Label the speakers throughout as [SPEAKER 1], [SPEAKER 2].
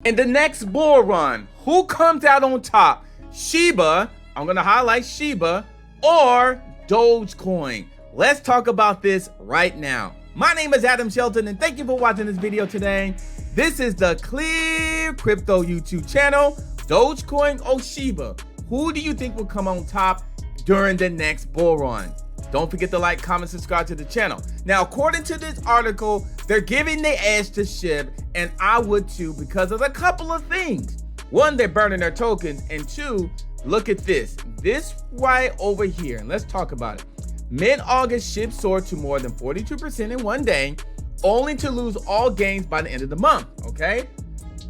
[SPEAKER 1] In the next bull run, who comes out on top? Shiba, I'm going to highlight Shiba, or Dogecoin? Let's talk about this right now. My name is Adam Shelton, and thank you for watching this video today. This is the ClearCryptos YouTube channel. Dogecoin or Shiba, who do you think will come on top during the next bull run? Don't forget to like, comment, subscribe to the channel. Now, according to this article, they're giving the edge to SHIB, and I would too because of a couple of things. One, they're burning their tokens, and two, look at this. This right over here, and let's talk about it. Mid-August, SHIB soared to more than 42% in one day, only to lose all gains by the end of the month, okay?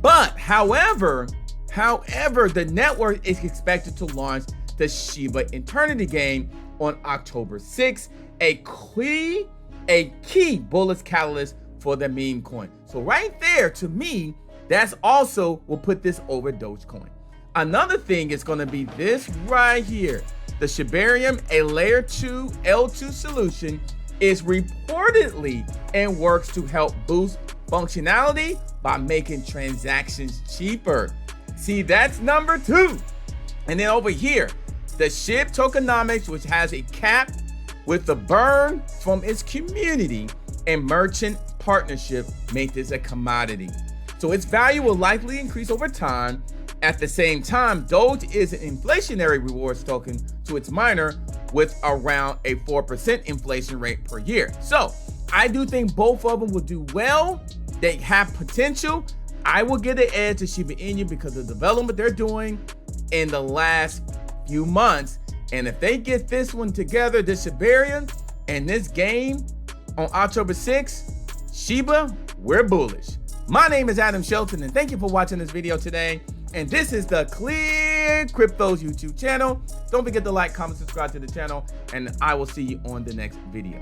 [SPEAKER 1] But, however, the network is expected to launch the Shiba Eternity game on October 6th, a key bullish catalyst for the meme coin. So right there, to me, that's also will put this over Dogecoin. Another thing is going to be this right here. The Shibarium, a layer 2 L2 solution, is reportedly and works to help boost functionality by making transactions cheaper. See, that's number 2. And then over here, the SHIB tokenomics, which has a cap with the burn from its community and merchant partnership, make this a commodity. So its value will likely increase over time. At the same time, Doge is an inflationary rewards token to its miner with around a 4% inflation rate per year. So I do think both of them will do well. They have potential. I will get an edge to Shiba Inu because of the development they're doing in the last few months. And if they get this one together, this Shibarium and this game on October 6th, Shiba, we're bullish. My name is Adam Shelton, and thank you for watching this video today. And this is the ClearCryptos YouTube channel. Don't forget to like, comment, subscribe to the channel, and I will see you on the next video.